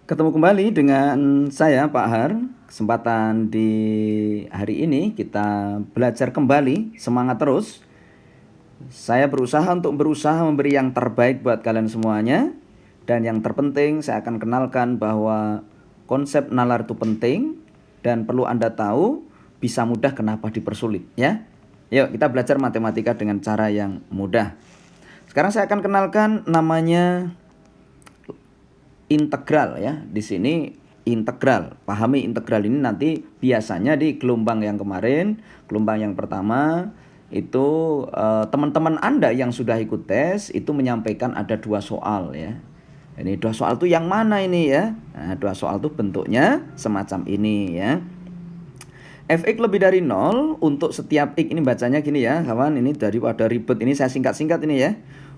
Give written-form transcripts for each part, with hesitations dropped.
Ketemu kembali dengan saya Pak Har. Kesempatan di hari ini kita belajar kembali, semangat terus. Saya berusaha memberi yang terbaik buat kalian semuanya. Dan yang terpenting saya akan kenalkan bahwa konsep nalar itu penting dan perlu Anda tahu bisa mudah kenapa dipersulit ya. Yuk kita belajar matematika dengan cara yang mudah. Sekarang saya akan kenalkan namanya integral ya. Di sini integral. Pahami integral ini nanti biasanya di gelombang yang kemarin, gelombang yang pertama itu teman-teman Anda yang sudah ikut tes itu menyampaikan ada 2 soal ya. Ini 2 soal tuh yang mana ini ya? Nah, 2 soal tuh bentuknya semacam ini ya. Fx lebih dari 0 untuk setiap x, ini bacanya gini ya kawan, ini daripada ribet ini saya singkat-singkat ini ya.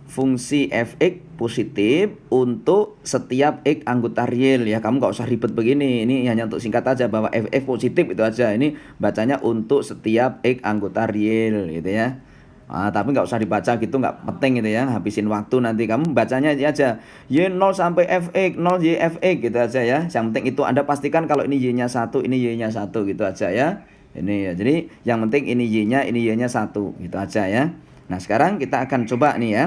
Fungsi fx positif untuk setiap x anggota real ya. Kamu nggak usah ribet begini, ini hanya untuk singkat aja bahwa fx positif itu aja. Ini bacanya untuk setiap x anggota real gitu ya. Tapi nggak usah dibaca gitu, nggak penting gitu ya, habisin waktu nanti. Kamu bacanya aja y0 sampai fx 0 y fx gitu aja ya. Yang penting itu Anda pastikan kalau ini y-nya 1, ini y-nya 1 gitu aja ya. Ini ya, jadi yang penting ini y-nya, ini y-nya 1 gitu aja ya. Nah sekarang kita akan coba nih ya.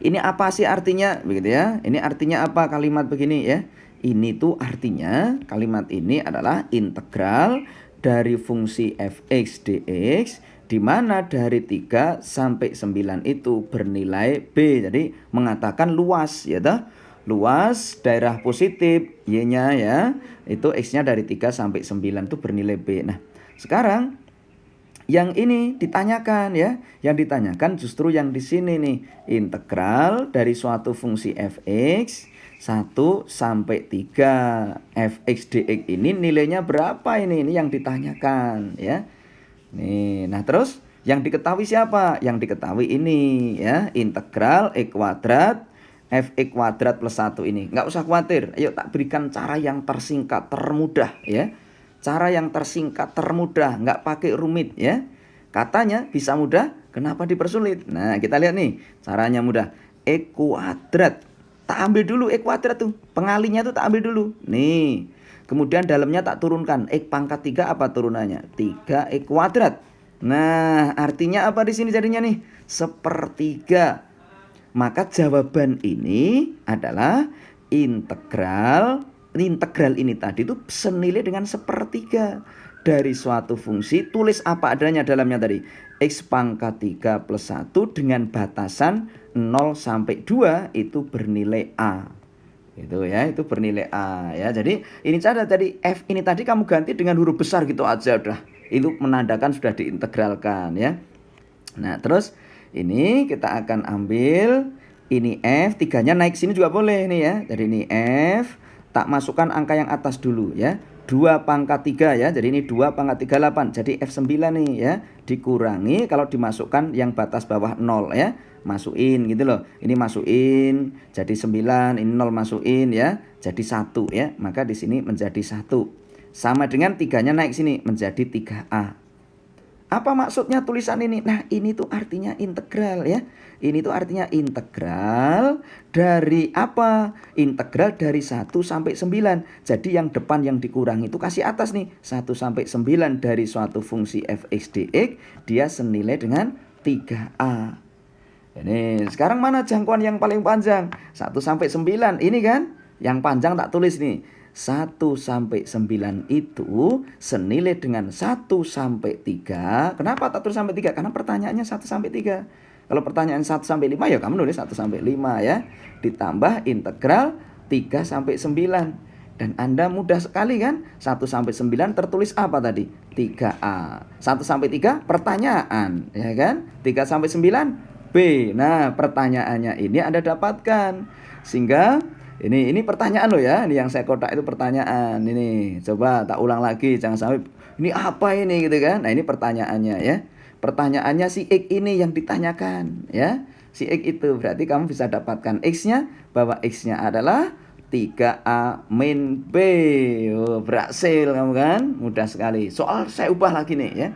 Ini apa sih artinya begitu ya? Ini artinya apa kalimat begini ya? Ini tuh artinya kalimat ini adalah integral dari fungsi fx dx di mana dari 3 sampai 9 itu bernilai B. Jadi mengatakan luas ya toh. Luas daerah positif Y-nya ya, itu X-nya dari 3 sampai 9 itu bernilai B. Nah, sekarang yang ini ditanyakan ya. Yang ditanyakan justru yang di sini nih. Integral dari suatu fungsi fx 1 sampai 3 fx dx ini nilainya berapa ini? Ini yang ditanyakan ya. Nih, nah terus yang diketahui siapa? Yang diketahui ini ya, integral x kuadrat fx kuadrat plus 1 ini. Nggak usah khawatir, ayo tak berikan cara yang tersingkat, termudah ya. Cara yang tersingkat, termudah, nggak pakai rumit ya. Katanya bisa mudah, kenapa dipersulit? Nah kita lihat nih, caranya mudah. X kuadrat, tak ambil dulu x kuadrat tuh, pengalinya tuh tak ambil dulu. Nih, kemudian dalamnya tak turunkan. X pangkat 3 apa turunannya? 3x kuadrat. Nah, artinya apa di sini jadinya nih? Sepertiga. Maka jawaban ini adalah integral. Integral ini tadi itu senilai dengan sepertiga dari suatu fungsi. Tulis apa adanya dalamnya tadi. X pangkat 3 plus 1 dengan batasan 0 sampai 2 itu bernilai A. Itu ya, itu bernilai A ya. Jadi ini cara tadi F ini tadi kamu ganti dengan huruf besar gitu aja udah. Itu menandakan sudah diintegralkan ya. Nah, terus ini kita akan ambil ini F, 3-nya naik sini juga boleh nih ya. Jadi ini F, tak masukkan angka yang atas dulu ya. 2 pangkat 3 ya. Jadi ini 2 pangkat 3 8. Jadi F9 nih ya. Dikurangi kalau dimasukkan yang batas bawah 0 ya. Masukin gitu loh. Ini masukin jadi 9, ini 0 masukin ya. Jadi 1 ya. Maka di sini menjadi 1. Sama dengan 3-nya naik sini menjadi 3A. Apa maksudnya tulisan ini? Nah, ini tuh artinya integral ya. Ini tuh artinya integral dari apa? Integral dari 1 sampai 9. Jadi yang depan yang dikurangi itu kasih atas nih. 1 sampai 9 dari suatu fungsi fx dx dia senilai dengan 3A. Ini sekarang mana jangkauan yang paling panjang? 1 sampai 9. Ini kan yang panjang tak tulis nih. 1 sampai 9 itu senilai dengan 1 sampai 3. Kenapa tak tulis sampai 3? Karena pertanyaannya 1 sampai 3. Kalau pertanyaan 1 sampai 5 ya kamu nulis 1 sampai 5 ya. Ditambah integral 3 sampai 9. Dan Anda mudah sekali kan? 1 sampai 9 tertulis apa tadi? 3A. 1 sampai 3 pertanyaan, ya kan? 3 sampai 9 B. Nah, pertanyaannya ini Anda dapatkan. Sehingga ini pertanyaan loh ya. Ini yang saya kotak itu pertanyaan. Ini coba tak ulang lagi, jangan sampai ini apa ini gitu kan. Nah, ini pertanyaannya ya. Pertanyaannya si X ini yang ditanyakan ya. Si X itu berarti kamu bisa dapatkan X-nya bahwa X-nya adalah 3A min B. Oh, berhasil kamu kan? Mudah sekali. Soal saya ubah lagi nih ya.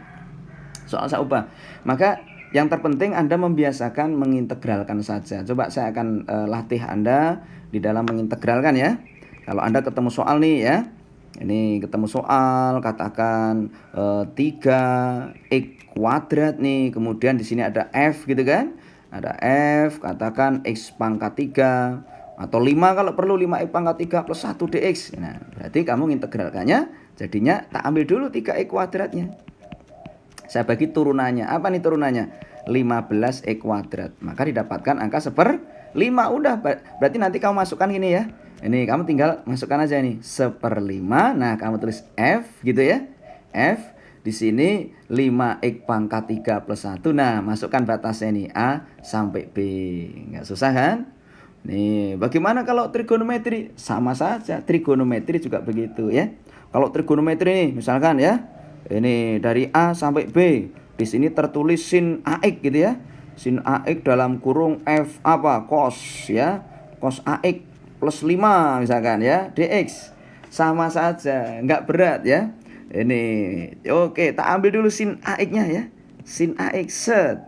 Soal saya ubah. Maka yang terpenting Anda membiasakan mengintegralkan saja. Coba saya akan latih Anda di dalam mengintegralkan ya. Kalau Anda ketemu soal nih ya. Ini ketemu soal katakan 3x kuadrat nih. Kemudian di sini ada f gitu kan. Ada f katakan x pangkat 3 atau 5 kalau perlu 5x pangkat 3 plus 1 dx. Nah, berarti kamu integralkannya jadinya tak ambil dulu 3x kuadratnya. Saya bagi turunannya. Apa nih turunannya? 15x kuadrat. Maka didapatkan angka 1/5. Udah, berarti nanti kamu masukkan gini ya. Ini kamu tinggal masukkan aja nih 1/5. Nah, kamu tulis F gitu ya. F di sini 5x pangkat 3 plus 1. Nah, masukkan batasnya nih A sampai B. Nggak susah kan? Nih, bagaimana kalau trigonometri? Sama saja, trigonometri juga begitu ya. Kalau trigonometri nih, misalkan ya, ini dari A sampai B. Di sini tertulis sin AX gitu ya. Sin AX dalam kurung F apa? Cos ya. Cos AX plus 5 misalkan ya, dx. Sama saja, nggak berat ya. Ini oke, tak ambil dulu sin AX-nya ya. Sin AX set.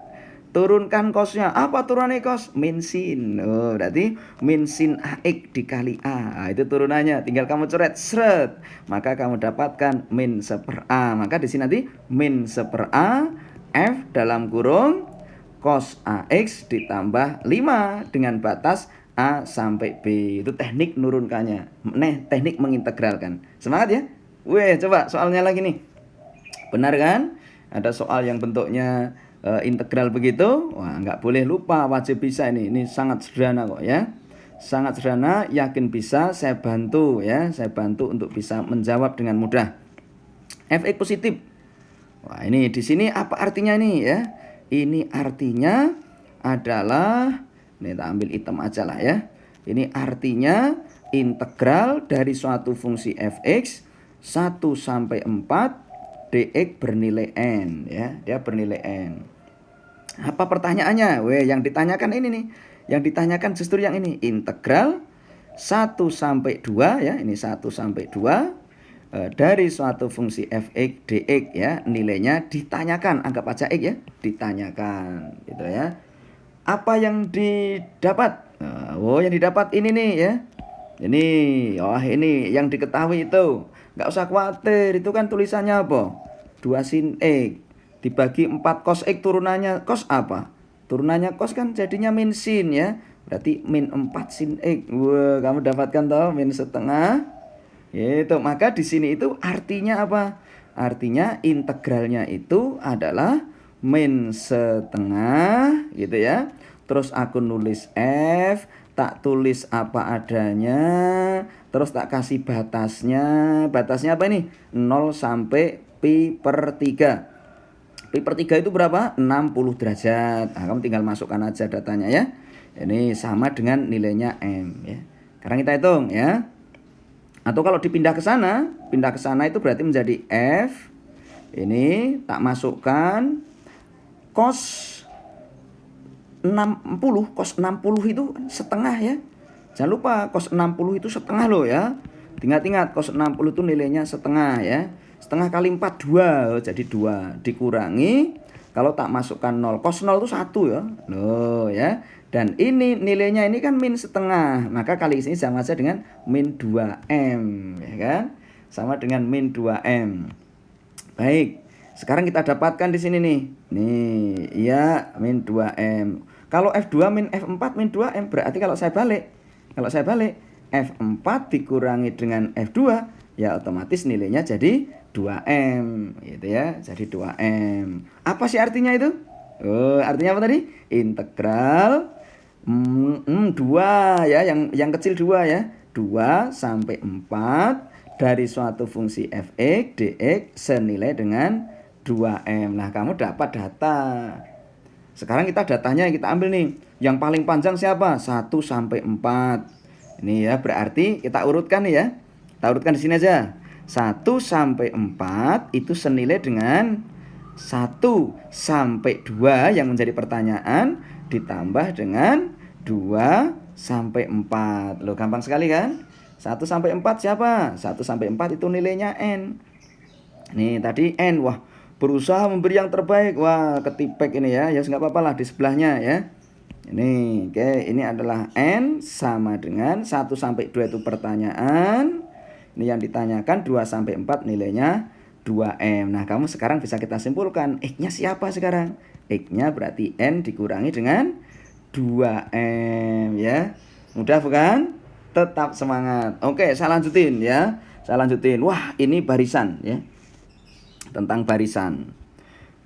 Turunkan cosnya. Apa turunannya cos? Min sin. Oh, berarti min sin AX dikali A. Nah, itu turunannya. Tinggal kamu coret seret. Maka kamu dapatkan min 1/A. Maka di sini nanti min 1/A F dalam kurung cos AX ditambah 5 dengan batas A sampai B. Itu teknik nurunkannya. Teknik mengintegralkan. Semangat ya. Weh, coba soalnya lagi nih. Benar kan? Ada soal yang bentuknya integral begitu. Wah, nggak boleh lupa, wajib bisa ini. Ini sangat sederhana kok ya. Sangat sederhana, yakin bisa, saya bantu ya. Saya bantu untuk bisa menjawab dengan mudah. Fx positif. Wah, ini di sini apa artinya nih ya? Ini artinya adalah, ini kita ambil hitam aja lah ya. Ini artinya integral dari suatu fungsi fx 1 sampai 4 dx bernilai n ya. Dia bernilai n. Apa pertanyaannya? Yang ditanyakan ini nih. Yang ditanyakan justru yang ini, integral 1 sampai 2 ya. Ini 1 sampai 2 dari suatu fungsi fx dx ya, nilainya ditanyakan, anggap aja x ya, ditanyakan gitu ya. Apa yang didapat? Yang didapat ini nih ya. Ini yang diketahui itu. Nggak usah khawatir, itu kan tulisannya apa? 2 sin x dibagi 4 cos x, turunannya cos apa? Turunannya cos kan jadinya min sin ya. Berarti min 4 sin x. Wah, kamu dapatkan toh min setengah. Itu, maka di sini itu artinya apa? Artinya integralnya itu adalah min setengah gitu ya. Terus aku nulis F, tak tulis apa adanya, terus tak kasih batasnya. Batasnya apa ini? 0 sampai pi/3. Pi/3 itu berapa? 60 derajat. Nah, kamu tinggal masukkan aja datanya ya. Ini sama dengan nilainya M ya. Sekarang kita hitung ya. Atau kalau pindah ke sana itu berarti menjadi F. Ini tak masukkan cos 60. Cos 60 itu setengah ya. Jangan lupa cos 60 itu setengah loh ya. Ingat-ingat cos 60 itu nilainya setengah ya. Setengah kali 4 2. Jadi 2 dikurangi. Kalau tak masukkan 0. Cos 0 itu 1 ya. Loh ya. Dan ini nilainya ini kan min setengah. Maka kali ini sama saja dengan min 2M ya kan? Sama dengan min 2M. Baik. Sekarang kita dapatkan di sini nih. Nih, ya min 2M. Kalau F2 min F4 min 2M, berarti kalau saya balik F4 dikurangi dengan F2, ya otomatis nilainya jadi 2M gitu ya. Jadi 2M. Apa sih artinya itu? Artinya apa tadi? Integral 2 ya, yang kecil 2 ya. 2 sampai 4 dari suatu fungsi fx dx senilai dengan 2M. Nah, kamu dapat data. Sekarang datanya kita ambil nih. Yang paling panjang siapa? 1 sampai 4. Ini ya, berarti kita urutkan nih ya. Kita urutkan di sini aja. 1 sampai 4 itu senilai dengan 1 sampai 2 yang menjadi pertanyaan ditambah dengan 2 sampai 4. Loh, gampang sekali kan? 1 sampai 4 siapa? 1 sampai 4 itu nilainya N. Nih, tadi N. Wah, berusaha memberi yang terbaik. Wah, ketipek ini ya. Ya, enggak apa-apa lah di sebelahnya ya. Ini, oke, ini adalah N sama dengan 1 sampai 2 itu pertanyaan. Ini yang ditanyakan 2 sampai 4 nilainya 2M. Nah, kamu sekarang bisa kita simpulkan, X-nya siapa sekarang? X-nya berarti N dikurangi dengan 2M ya. Mudah bukan? Tetap semangat. Oke, saya lanjutin ya. Saya lanjutin. Wah, ini barisan ya. Tentang barisan.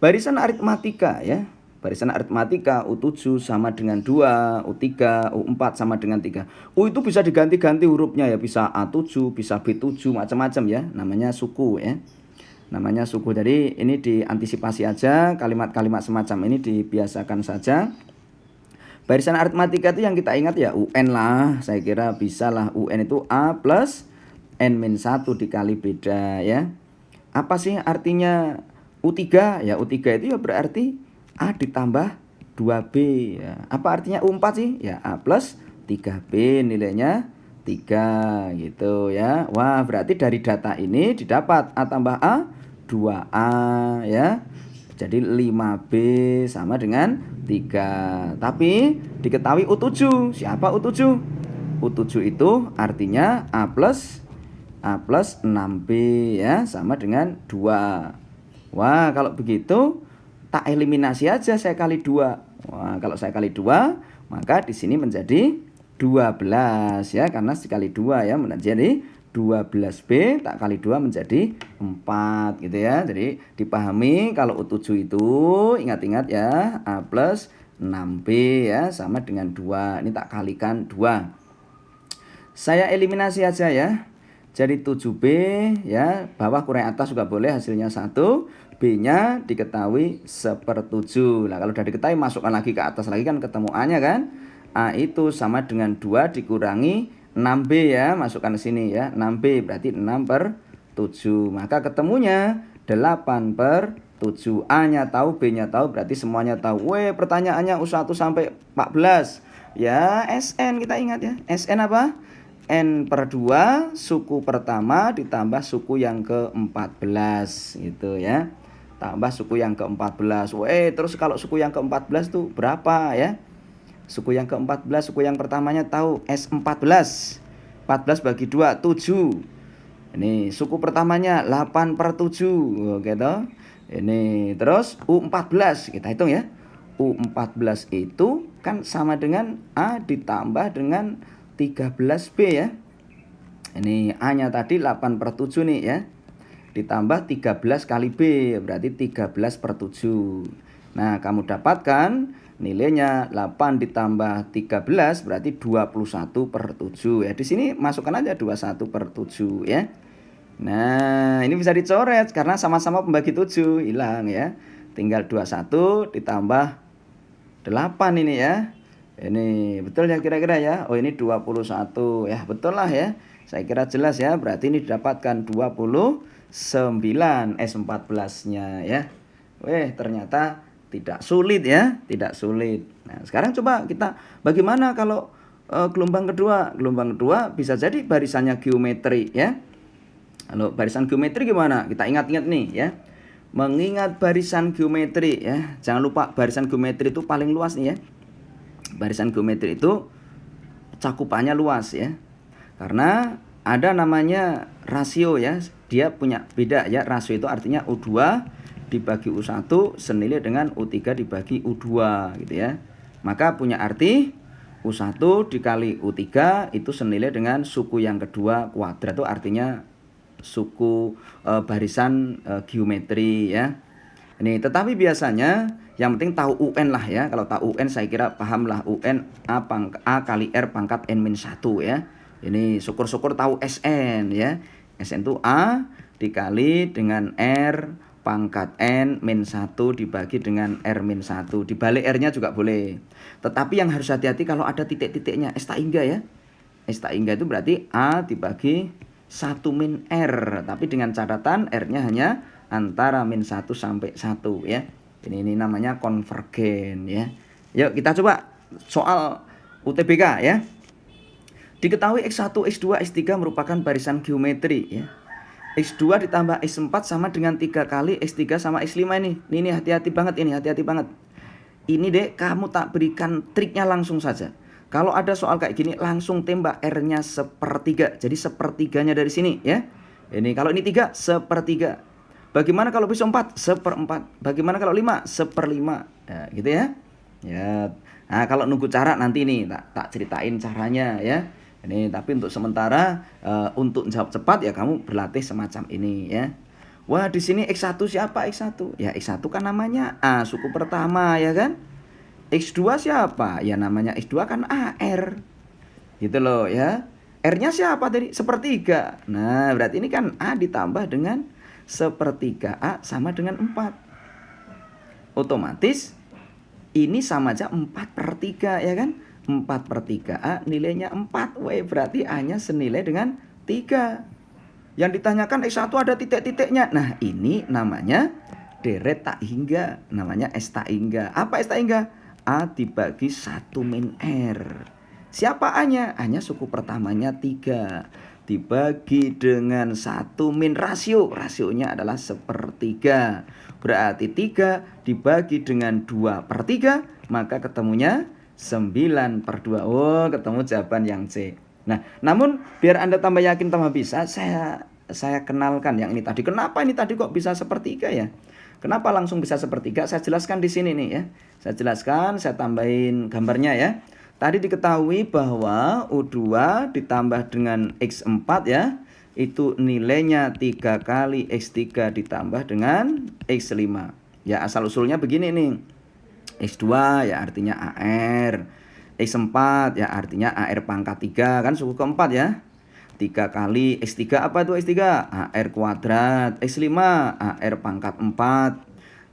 Barisan aritmatika ya. Barisan aritmatika U7 sama dengan 2, U3, U4 sama dengan 3. U itu bisa diganti-ganti hurufnya ya, bisa A7, bisa B7, macam-macam ya. Namanya suku ya. Namanya suku. Jadi ini diantisipasi aja, kalimat-kalimat semacam ini dibiasakan saja. Barisan aritmatika itu yang kita ingat ya UN lah. Saya kira bisa lah, UN itu A plus N-1 dikali beda ya. Apa sih artinya U3? Ya U3 itu ya berarti A ditambah 2B ya. Apa artinya U4 sih? Ya A plus 3B nilainya 3 gitu ya. Wah, berarti dari data ini didapat A tambah A 2A ya. Jadi 5B sama dengan 3. Tapi diketahui U7. Siapa U7? U7 itu artinya A plus 6B ya, sama dengan 2. Wah, kalau begitu tak eliminasi aja, saya kali 2. Wah, kalau saya kali 2, maka di sini menjadi 12 ya, karena sekali 2 ya, menjadi 12B tak kali 2 menjadi 4 gitu ya. Jadi dipahami kalau U7 itu ingat-ingat ya, A plus 6B ya sama dengan 2. Ini tak kalikan 2. Saya eliminasi aja ya. Jadi 7B ya, bawah kurang atas juga boleh, hasilnya 1. B-nya diketahui 1/7. Nah, kalau udah diketahui masukkan lagi ke atas lagi kan ketemu A-nya kan. A itu sama dengan 2 dikurangi 6B ya, masukkan ke sini ya. 6B berarti 6/7. Maka ketemunya 8/7. A-nya tahu, B-nya tahu, berarti semuanya tahu. Pertanyaannya U1 sampai 14. Ya, SN kita ingat ya. SN apa? N/2 suku pertama ditambah suku yang ke-14 gitu ya. Tambah suku yang ke-14. Terus kalau suku yang ke-14 tuh berapa ya? Suku yang ke-14, suku yang pertamanya tahu S14. 14 bagi 2, 7. Ini suku pertamanya 8/7 gitu. Ini terus U14 kita hitung ya. U14 itu kan sama dengan A ditambah dengan 13B ya. Ini A-nya tadi 8/7 nih ya. Ditambah 13 kali B, berarti 13/7. Nah, kamu dapatkan nilainya 8 ditambah 13 berarti 21/7 ya. Di sini masukkan aja 21/7 ya. Nah, ini bisa dicoret karena sama-sama pembagi 7, hilang ya. Tinggal 21 ditambah 8 ini ya. Ini betul ya kira-kira ya. Oh, ini 21 ya, betul lah ya. Saya kira jelas ya. Berarti ini didapatkan 29 S14-nya ya. Ternyata tidak sulit ya, tidak sulit. Nah, sekarang coba kita bagaimana kalau gelombang kedua? Gelombang kedua bisa jadi barisannya geometri ya. Kalau barisan geometri gimana? Kita ingat-ingat nih ya. Mengingat barisan geometri ya. Jangan lupa barisan geometri itu paling luas nih ya. Barisan geometri itu cakupannya luas ya. Karena ada namanya rasio ya. Dia punya beda ya. Rasio itu artinya U2 dibagi U1 senilai dengan U3 dibagi U2 gitu ya. Maka punya arti U1 dikali U3 itu senilai dengan suku yang kedua kuadrat, itu artinya suku barisan geometri ya. Ini tetapi biasanya yang penting tahu UN lah ya. Kalau tahu UN saya kira paham lah, UN A kali R pangkat N-1 ya. Ini syukur-syukur tahu SN ya. SN itu A dikali dengan R pangkat N-1 dibagi dengan R-1. Dibalik R-nya juga boleh. Tetapi yang harus hati-hati kalau ada titik-titiknya. Esta-ingga ya. Esta-ingga itu berarti A dibagi 1 min R. Tapi dengan catatan R-nya hanya antara -1 sampai 1 ya. Ini namanya konvergen ya. Yuk kita coba soal UTBK ya. Diketahui X1, X2, X3 merupakan barisan geometri ya. X2 ditambah X4 sama dengan 3 kali X3 sama X5 ini. Ini hati-hati banget ini, hati-hati banget. Ini dek, kamu tak berikan triknya langsung saja. Kalau ada soal kayak gini, langsung tembak R-nya sepertiga. Jadi sepertiganya dari sini ya. Ini kalau ini 3, sepertiga. Bagaimana kalau pisau 4? Seperempat. Bagaimana kalau 5? Seperlima. Ya, gitu ya. Ya. Nah, kalau nunggu cara nanti nih tak ceritain caranya ya. Ini tapi untuk sementara untuk jawab cepat ya kamu berlatih semacam ini ya. Wah, di sini X1 siapa X1? Ya X1 kan namanya A, suku pertama ya kan? X2 siapa? Ya namanya X2 kan AR. Gitu loh ya. R-nya siapa tadi? Sepertiga. Nah, berarti ini kan A ditambah dengan sepertiga A sama dengan 4. Otomatis ini sama aja 4/3 ya kan? 4/3 A nilainya 4. Wah, berarti A-nya senilai dengan 3. Yang ditanyakan X1 ada titik-titiknya. Nah, ini namanya deret tak hingga. Namanya S tak hingga. Apa S tak hingga? A dibagi 1 min R. Siapa A-nya? A-nya suku pertamanya 3. Dibagi dengan 1 min rasio. Rasionya adalah sepertiga. Berarti 3 dibagi dengan 2/3. Maka ketemunya 9/2. Oh, ketemu jawaban yang C. Nah, namun biar Anda tambah yakin tambah bisa, saya kenalkan yang ini tadi. Kenapa ini tadi kok bisa sepertiga ya? Kenapa langsung bisa sepertiga? Saya jelaskan di sini nih ya. Saya jelaskan, saya tambahin gambarnya ya. Tadi diketahui bahwa U2 ditambah dengan X4 ya, itu nilainya 3 kali X3 ditambah dengan X5. Ya, asal usulnya begini nih. X2 ya artinya AR. X4 ya artinya AR pangkat 3 kan suku keempat ya. 3 kali X3 apa itu X3? AR kuadrat. X5 AR pangkat 4.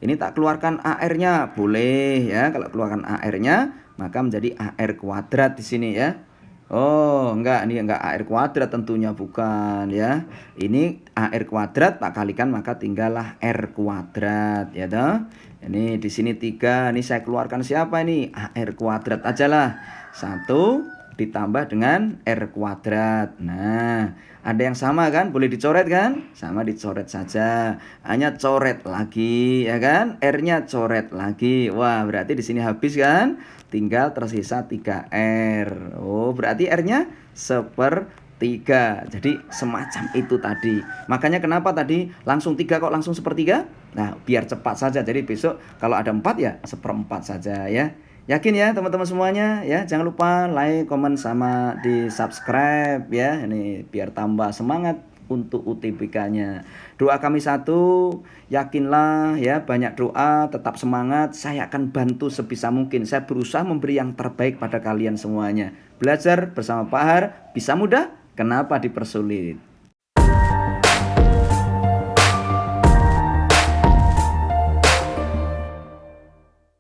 Ini tak keluarkan AR-nya, boleh ya. Kalau keluarkan AR-nya, maka menjadi AR kuadrat di sini ya. Oh, enggak, ini enggak AR kuadrat tentunya bukan ya. Ini AR kuadrat tak kalikan maka tinggallah R kuadrat ya toh. Ini di sini 3, ini saya keluarkan siapa ini? AR kuadrat aja lah. 1 ditambah dengan R kuadrat. Nah, ada yang sama kan? Boleh dicoret kan? Sama dicoret saja. Hanya coret lagi ya kan? R-nya coret lagi. Wah, berarti di sini habis kan? Tinggal tersisa 3R. Oh, berarti R-nya sepertiga. Jadi semacam itu tadi. Makanya kenapa tadi langsung 3 kok langsung sepertiga? Nah, biar cepat saja. Jadi besok kalau ada 4 ya seperempat saja ya. Yakin ya teman-teman semuanya ya. Jangan lupa like, komen sama di subscribe ya. Ini biar tambah semangat untuk UTBK-nya. Doa kami satu, yakinlah ya, banyak doa, tetap semangat. Saya akan bantu sebisa mungkin. Saya berusaha memberi yang terbaik pada kalian semuanya. Belajar bersama Pak Har bisa mudah, kenapa dipersulit?